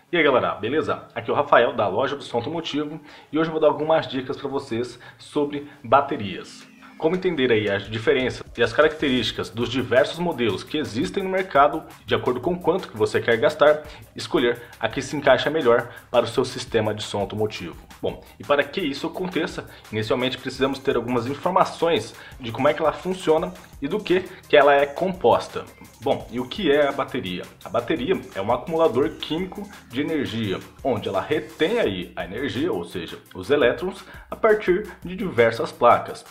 E aí galera, beleza? Aqui é o Rafael da loja do som automotivo e hoje eu vou dar algumas dicas para vocês sobre baterias. Como entender aí as diferenças e as características dos diversos modelos que existem no mercado, de acordo com quanto que você quer gastar, escolher a que se encaixa melhor para o seu sistema de som automotivo. Bom, e para que isso aconteça, inicialmente precisamos ter algumas informações de como é que ela funciona e do que ela é composta. Bom, e o que é a bateria? A bateria é um acumulador químico de energia, onde ela retém aí a energia, ou seja, os elétrons, a partir de diversas placas,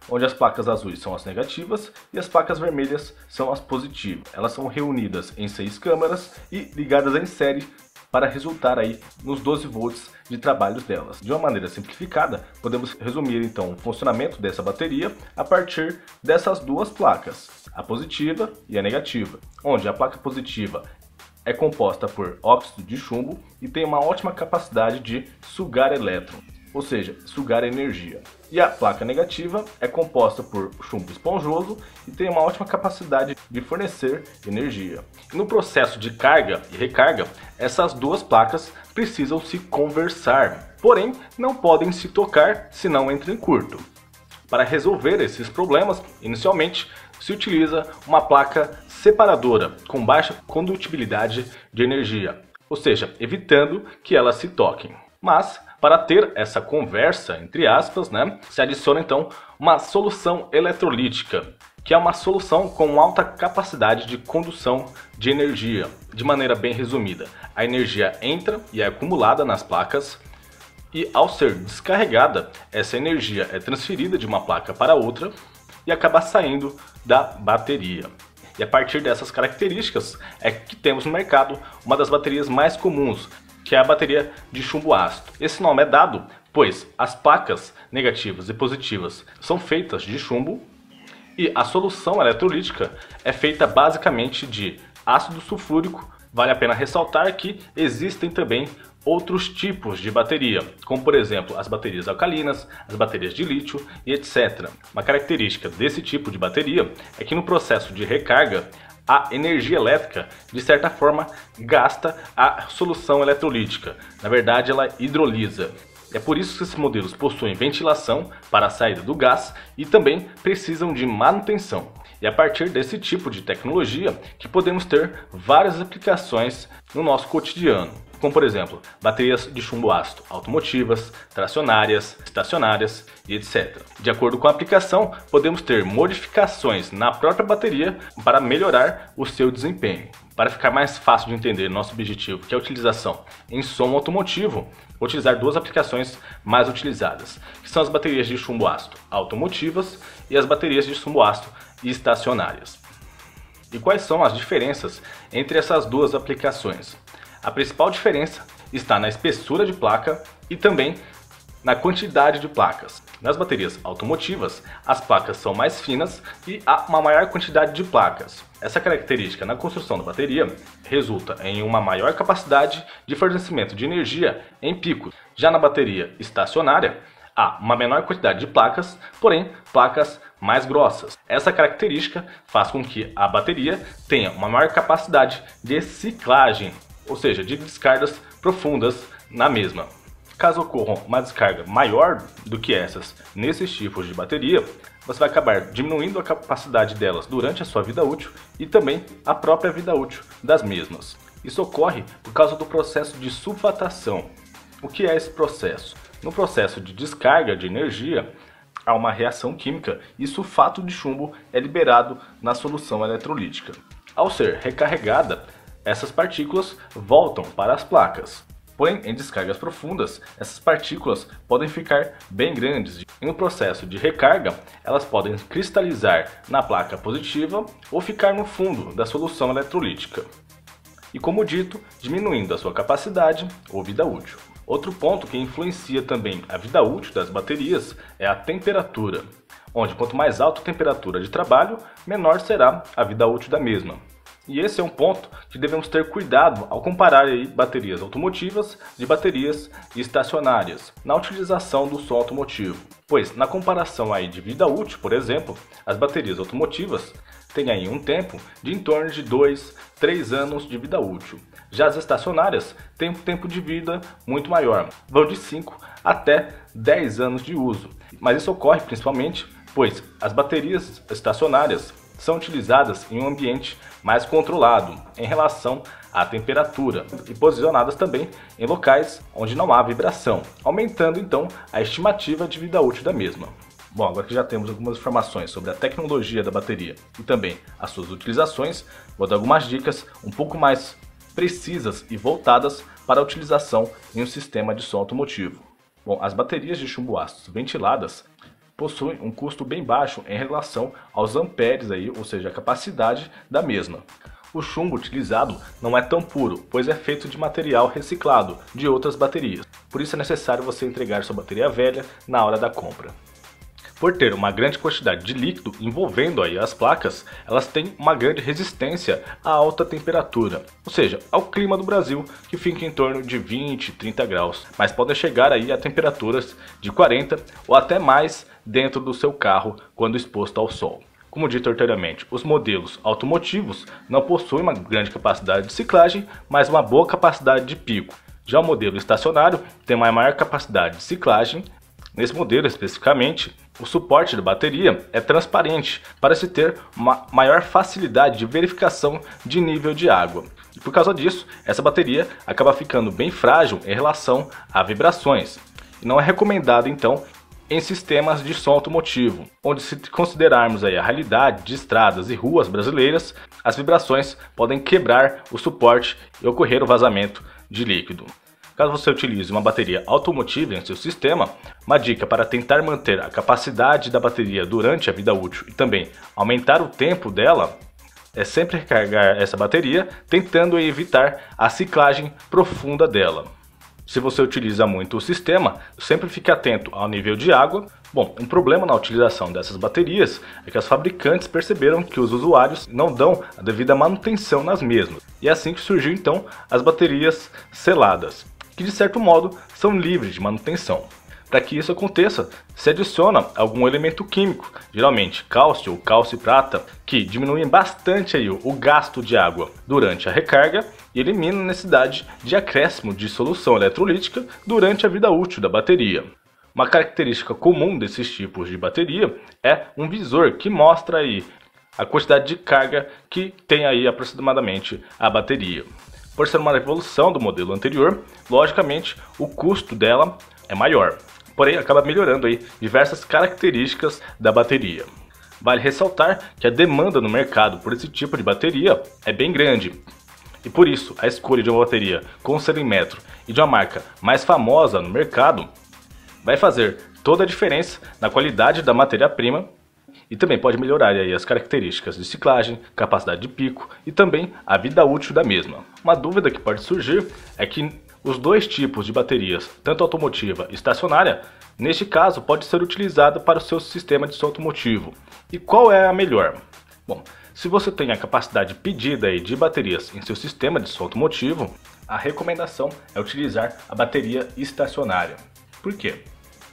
onde as placas azuis são as negativas e as placas vermelhas são as positivas. Elas são reunidas em 6 câmaras e ligadas em série para resultar aí nos 12 volts de trabalho delas. De uma maneira simplificada, podemos resumir então o funcionamento dessa bateria a partir dessas duas placas, a positiva e a negativa, onde a placa positiva é composta por óxido de chumbo e tem uma ótima capacidade de sugar elétrons, ou seja, sugar energia. E a placa negativa é composta por chumbo esponjoso e tem uma ótima capacidade de fornecer energia. E no processo de carga e recarga, essas duas placas precisam se conversar, porém não podem se tocar senão entram em curto. Para resolver esses problemas, inicialmente se utiliza uma placa separadora com baixa condutibilidade de energia, ou seja, evitando que elas se toquem. Mas, para ter essa conversa, entre aspas, se adiciona então uma solução eletrolítica, que é uma solução com alta capacidade de condução de energia. De maneira bem resumida, a energia entra e é acumulada nas placas, e ao ser descarregada, essa energia é transferida de uma placa para outra e acaba saindo da bateria. E a partir dessas características é que temos no mercado uma das baterias mais comuns, que é a bateria de chumbo ácido. Esse nome é dado pois as placas negativas e positivas são feitas de chumbo e a solução eletrolítica é feita basicamente de ácido sulfúrico. Vale a pena ressaltar que existem também outros tipos de bateria, como por exemplo as baterias alcalinas, as baterias de lítio e etc. Uma característica desse tipo de bateria é que no processo de recarga, a energia elétrica, de certa forma, gasta a solução eletrolítica. Na verdade, ela hidrolisa. É por isso que esses modelos possuem ventilação para a saída do gás e também precisam de manutenção. E a partir desse tipo de tecnologia que podemos ter várias aplicações no nosso cotidiano, como por exemplo, baterias de chumbo ácido automotivas, tracionárias, estacionárias e etc. De acordo com a aplicação, podemos ter modificações na própria bateria para melhorar o seu desempenho. Para ficar mais fácil de entender nosso objetivo, que é a utilização em som automotivo, vou utilizar duas aplicações mais utilizadas, que são as baterias de chumbo ácido automotivas e as baterias de chumbo ácido estacionárias. E quais são as diferenças entre essas duas aplicações? A principal diferença está na espessura de placa e também na quantidade de placas. Nas baterias automotivas, as placas são mais finas e há uma maior quantidade de placas. Essa característica na construção da bateria resulta em uma maior capacidade de fornecimento de energia em picos. Já na bateria estacionária, há uma menor quantidade de placas, porém placas mais grossas. Essa característica faz com que a bateria tenha uma maior capacidade de ciclagem, ou seja, de descargas profundas na mesma. Caso ocorra uma descarga maior do que essas nesses tipos de bateria, você vai acabar diminuindo a capacidade delas durante a sua vida útil e também a própria vida útil das mesmas. Isso ocorre por causa do processo de sulfatação. O que é esse processo? No processo de descarga de energia, há uma reação química e sulfato de chumbo é liberado na solução eletrolítica. Ao ser recarregada, essas partículas voltam para as placas. Porém, em descargas profundas, essas partículas podem ficar bem grandes e no processo de recarga, elas podem cristalizar na placa positiva ou ficar no fundo da solução eletrolítica. E como dito, diminuindo a sua capacidade ou vida útil. Outro ponto que influencia também a vida útil das baterias é a temperatura, onde quanto mais alta a temperatura de trabalho, menor será a vida útil da mesma. E esse é um ponto que devemos ter cuidado ao comparar aí baterias automotivas de baterias estacionárias na utilização do som automotivo. Pois na comparação aí de vida útil, por exemplo, as baterias automotivas têm aí um tempo de em torno de 2, 3 anos de vida útil. Já as estacionárias têm um tempo de vida muito maior, vão de 5 até 10 anos de uso. Mas isso ocorre principalmente pois as baterias estacionárias são utilizadas em um ambiente mais controlado em relação à temperatura e posicionadas também em locais onde não há vibração, aumentando então a estimativa de vida útil da mesma. Bom, agora que já temos algumas informações sobre a tecnologia da bateria e também as suas utilizações, vou dar algumas dicas um pouco mais precisas e voltadas para a utilização em um sistema de som automotivo. Bom, as baterias de chumbo ácido ventiladas possuem um custo bem baixo em relação aos amperes, ou seja, a capacidade da mesma. O chumbo utilizado não é tão puro, pois é feito de material reciclado de outras baterias. Por isso é necessário você entregar sua bateria velha na hora da compra. Por ter uma grande quantidade de líquido envolvendo aí as placas, elas têm uma grande resistência à alta temperatura, ou seja, ao clima do Brasil, que fica em torno de 20, 30 graus, mas podem chegar aí a temperaturas de 40 ou até mais dentro do seu carro quando exposto ao sol. Como dito anteriormente, os modelos automotivos não possuem uma grande capacidade de ciclagem, mas uma boa capacidade de pico. Já o modelo estacionário tem uma maior capacidade de ciclagem. Nesse modelo especificamente, o suporte da bateria é transparente para se ter uma maior facilidade de verificação de nível de água. E por causa disso, essa bateria acaba ficando bem frágil em relação a vibrações. E não é recomendado então em sistemas de som automotivo, onde se considerarmos aí a realidade de estradas e ruas brasileiras, as vibrações podem quebrar o suporte e ocorrer o vazamento de líquido. Caso você utilize uma bateria automotiva em seu sistema, uma dica para tentar manter a capacidade da bateria durante a vida útil e também aumentar o tempo dela é sempre recarregar essa bateria, tentando evitar a ciclagem profunda dela. Se você utiliza muito o sistema, sempre fique atento ao nível de água. Bom, um problema na utilização dessas baterias é que os fabricantes perceberam que os usuários não dão a devida manutenção nas mesmas. E é assim que surgiu então as baterias seladas, que de certo modo são livres de manutenção. Para que isso aconteça, se adiciona algum elemento químico, geralmente cálcio ou cálcio e prata, que diminuem bastante aí o gasto de água durante a recarga e elimina a necessidade de acréscimo de solução eletrolítica durante a vida útil da bateria. Uma característica comum desses tipos de bateria é um visor que mostra aí a quantidade de carga que tem aí aproximadamente a bateria. Por ser uma evolução do modelo anterior, logicamente o custo dela é maior, porém acaba melhorando aí diversas características da bateria. Vale ressaltar que a demanda no mercado por esse tipo de bateria é bem grande, e por isso a escolha de uma bateria com cilinmetro e de uma marca mais famosa no mercado vai fazer toda a diferença na qualidade da matéria-prima e também pode melhorar aí as características de ciclagem, capacidade de pico e também a vida útil da mesma. Uma dúvida que pode surgir é que os dois tipos de baterias, tanto automotiva e estacionária, neste caso pode ser utilizado para o seu sistema de som automotivo. E qual é a melhor? Bom, se você tem a capacidade pedida aí de baterias em seu sistema de som automotivo, a recomendação é utilizar a bateria estacionária. Por quê?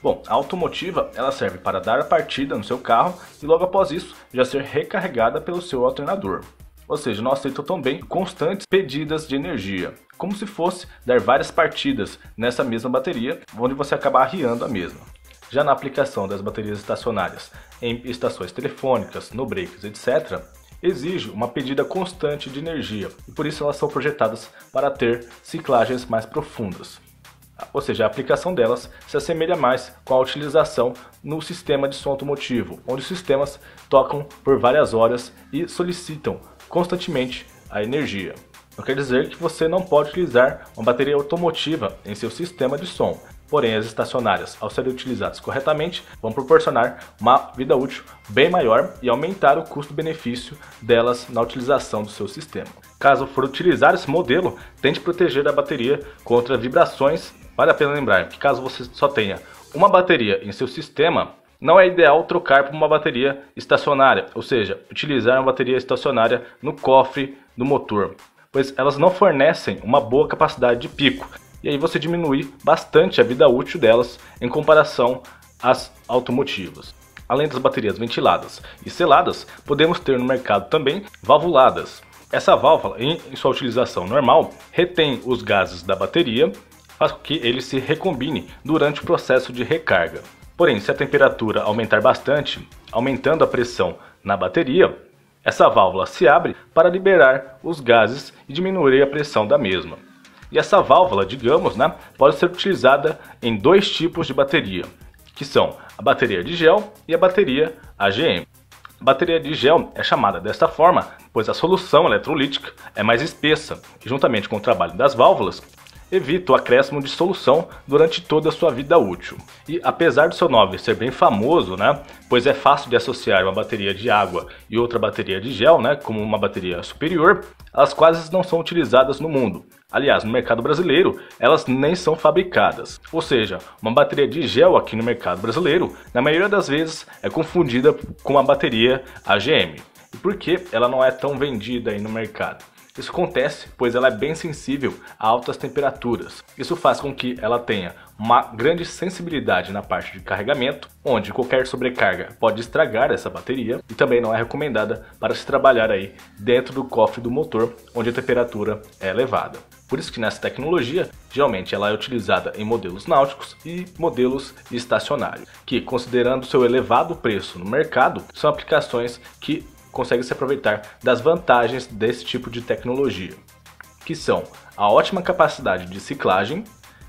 Bom, a automotiva ela serve para dar a partida no seu carro e logo após isso já ser recarregada pelo seu alternador. Ou seja, não aceita também constantes pedidas de energia, como se fosse dar várias partidas nessa mesma bateria, onde você acaba arriando a mesma. Já na aplicação das baterias estacionárias em estações telefônicas, no breaks, etc., exige uma pedida constante de energia e por isso elas são projetadas para ter ciclagens mais profundas. Ou seja, a aplicação delas se assemelha mais com a utilização no sistema de som automotivo, onde os sistemas tocam por várias horas e solicitam constantemente a energia. Não quer dizer que você não pode utilizar uma bateria automotiva em seu sistema de som, porém as estacionárias, ao serem utilizadas corretamente, vão proporcionar uma vida útil bem maior e aumentar o custo-benefício delas na utilização do seu sistema. Caso for utilizar esse modelo, tente proteger a bateria contra vibrações. Vale a pena lembrar que caso você só tenha uma bateria em seu sistema, não é ideal trocar por uma bateria estacionária, ou seja, utilizar uma bateria estacionária no cofre do motor, pois elas não fornecem uma boa capacidade de pico, e aí você diminui bastante a vida útil delas em comparação às automotivas. Além das baterias ventiladas e seladas, podemos ter no mercado também valvuladas. Essa válvula, em sua utilização normal, retém os gases da bateria, faz com que ele se recombine durante o processo de recarga. Porém, se a temperatura aumentar bastante, aumentando a pressão na bateria, essa válvula se abre para liberar os gases e diminuir a pressão da mesma. E essa válvula, digamos, pode ser utilizada em dois tipos de bateria, que são a bateria de gel e a bateria AGM. A bateria de gel é chamada desta forma, pois a solução eletrolítica é mais espessa e, juntamente com o trabalho das válvulas, evita o acréscimo de solução durante toda a sua vida útil. E apesar do seu nome ser bem famoso, pois é fácil de associar uma bateria de água e outra bateria de gel, como uma bateria superior, elas quase não são utilizadas no mundo. Aliás, no mercado brasileiro, elas nem são fabricadas. Ou seja, uma bateria de gel aqui no mercado brasileiro, na maioria das vezes, é confundida com uma bateria AGM. E por que ela não é tão vendida aí no mercado? Isso acontece pois ela é bem sensível a altas temperaturas. Isso faz com que ela tenha uma grande sensibilidade na parte de carregamento, onde qualquer sobrecarga pode estragar essa bateria, e também não é recomendada para se trabalhar aí dentro do cofre do motor, onde a temperatura é elevada. Por isso que nessa tecnologia, geralmente ela é utilizada em modelos náuticos e modelos estacionários, que, considerando seu elevado preço no mercado, são aplicações que consegue se aproveitar das vantagens desse tipo de tecnologia, que são a ótima capacidade de ciclagem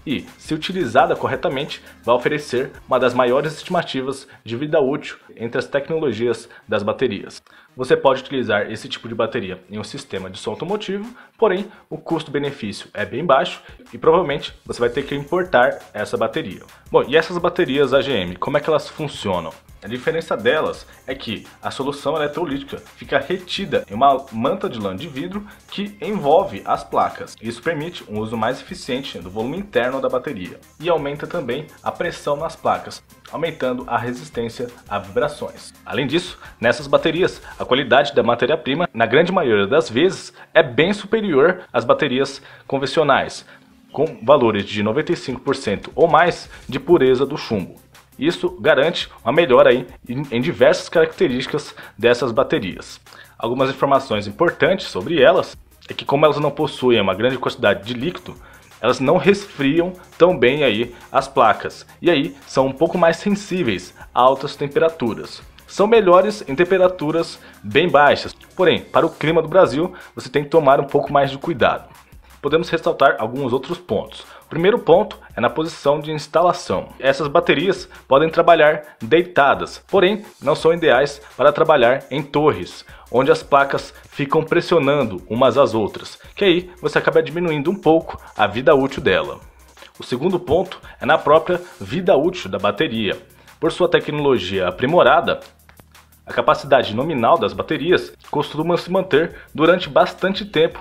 e, se utilizada corretamente, vai oferecer uma das maiores estimativas de vida útil entre as tecnologias das baterias. Você pode utilizar esse tipo de bateria em um sistema de som automotivo, porém o custo-benefício é bem baixo e provavelmente você vai ter que importar essa bateria. Bom, e essas baterias AGM, como é que elas funcionam? A diferença delas é que a solução eletrolítica fica retida em uma manta de lã de vidro que envolve as placas. Isso permite um uso mais eficiente do volume interno da bateria e aumenta também a pressão nas placas, aumentando a resistência a vibrações. Além disso, nessas baterias, a qualidade da matéria-prima, na grande maioria das vezes, é bem superior às baterias convencionais, com valores de 95% ou mais de pureza do chumbo. Isso garante uma melhora aí em diversas características dessas baterias. Algumas informações importantes sobre elas é que, como elas não possuem uma grande quantidade de líquido, elas não resfriam tão bem aí as placas e aí são um pouco mais sensíveis a altas temperaturas. São melhores em temperaturas bem baixas, porém, para o clima do Brasil, você tem que tomar um pouco mais de cuidado. Podemos ressaltar alguns outros pontos. O primeiro ponto é na posição de instalação. Essas baterias podem trabalhar deitadas, porém não são ideais para trabalhar em torres, onde as placas ficam pressionando umas às outras, que aí você acaba diminuindo um pouco a vida útil dela. O segundo ponto é na própria vida útil da bateria. Por sua tecnologia aprimorada, a capacidade nominal das baterias costuma se manter durante bastante tempo,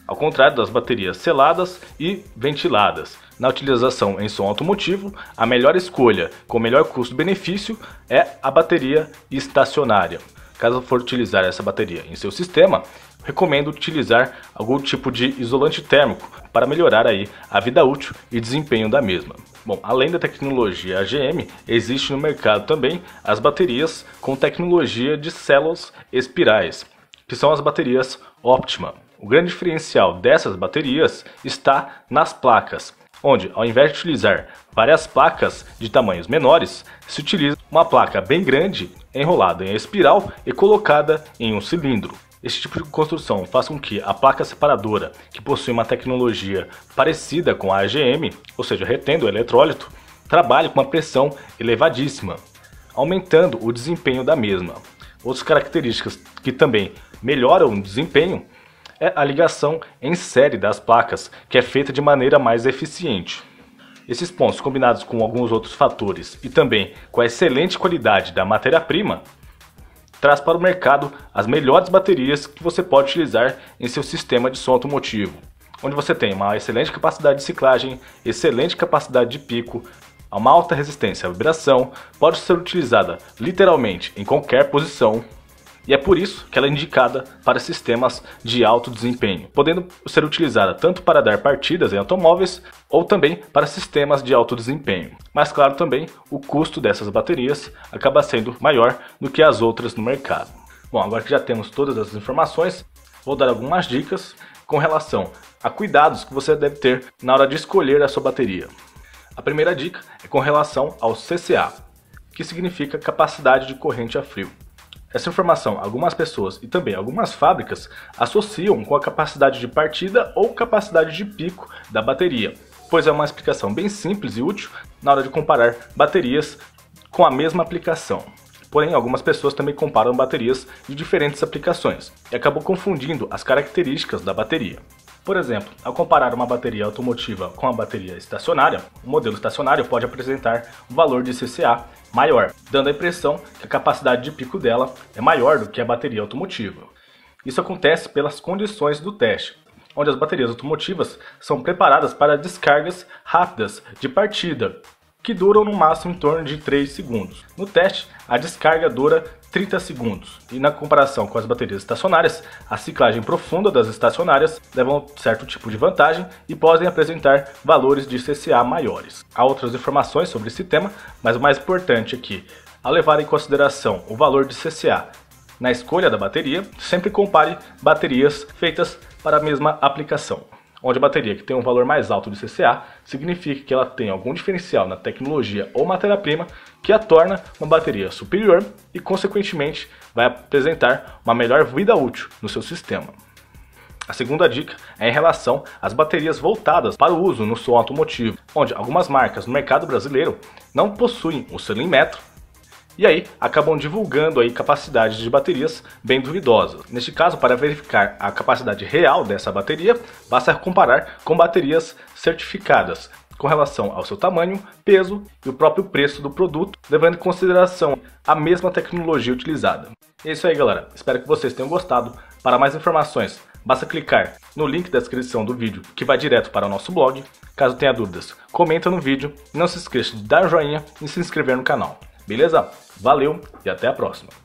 ao contrário das baterias seladas e ventiladas. Na utilização em som automotivo, a melhor escolha com melhor custo-benefício é a bateria estacionária. Caso for utilizar essa bateria em seu sistema, recomendo utilizar algum tipo de isolante térmico para melhorar aí a vida útil e desempenho da mesma. Bom, além da tecnologia AGM, existe no mercado também as baterias com tecnologia de células espirais, que são as baterias Optima. O grande diferencial dessas baterias está nas placas, onde, ao invés de utilizar várias placas de tamanhos menores, se utiliza uma placa bem grande, enrolada em espiral e colocada em um cilindro. Este tipo de construção faz com que a placa separadora, que possui uma tecnologia parecida com a AGM, ou seja, retendo o eletrólito, trabalhe com uma pressão elevadíssima, aumentando o desempenho da mesma. Outras características que também melhoram o desempenho é a ligação em série das placas, que é feita de maneira mais eficiente. Esses pontos, combinados com alguns outros fatores e também com a excelente qualidade da matéria-prima, traz para o mercado as melhores baterias que você pode utilizar em seu sistema de som automotivo, onde você tem uma excelente capacidade de ciclagem, excelente capacidade de pico, uma alta resistência à vibração, pode ser utilizada literalmente em qualquer posição, E é por isso que ela é indicada para sistemas de alto desempenho, podendo ser utilizada tanto para dar partidas em automóveis ou também para sistemas de alto desempenho. Mas claro, também o custo dessas baterias acaba sendo maior do que as outras no mercado. Bom, agora que já temos todas as informações, vou dar algumas dicas com relação a cuidados que você deve ter na hora de escolher a sua bateria. A primeira dica é com relação ao CCA, que significa capacidade de corrente a frio. Essa informação, algumas pessoas e também algumas fábricas associam com a capacidade de partida ou capacidade de pico da bateria, pois é uma explicação bem simples e útil na hora de comparar baterias com a mesma aplicação. Porém, algumas pessoas também comparam baterias de diferentes aplicações e acabam confundindo as características da bateria. Por exemplo, ao comparar uma bateria automotiva com a bateria estacionária, o modelo estacionário pode apresentar um valor de CCA maior, dando a impressão que a capacidade de pico dela é maior do que a bateria automotiva. Isso acontece pelas condições do teste, onde as baterias automotivas são preparadas para descargas rápidas de partida, que duram no máximo em torno de 3 segundos. No teste, a descarga dura 30 segundos, e na comparação com as baterias estacionárias, a ciclagem profunda das estacionárias leva a um certo tipo de vantagem e podem apresentar valores de CCA maiores. Há outras informações sobre esse tema, mas o mais importante aqui, ao levar em consideração o valor de CCA na escolha da bateria, sempre compare baterias feitas para a mesma aplicação. Onde a bateria que tem um valor mais alto de CCA significa que ela tem algum diferencial na tecnologia ou matéria-prima que a torna uma bateria superior e, consequentemente, vai apresentar uma melhor vida útil no seu sistema. A segunda dica é em relação às baterias voltadas para o uso no som automotivo, onde algumas marcas no mercado brasileiro não possuem o selo Inmetro, e aí acabam divulgando aí capacidades de baterias bem duvidosas. Neste caso, para verificar a capacidade real dessa bateria, basta comparar com baterias certificadas com relação ao seu tamanho, peso e o próprio preço do produto, levando em consideração a mesma tecnologia utilizada. É isso aí, galera. Espero que vocês tenham gostado. Para mais informações, basta clicar no link da descrição do vídeo que vai direto para o nosso blog. Caso tenha dúvidas, comenta no vídeo e não se esqueça de dar joinha e se inscrever no canal. Beleza? Valeu e até a próxima!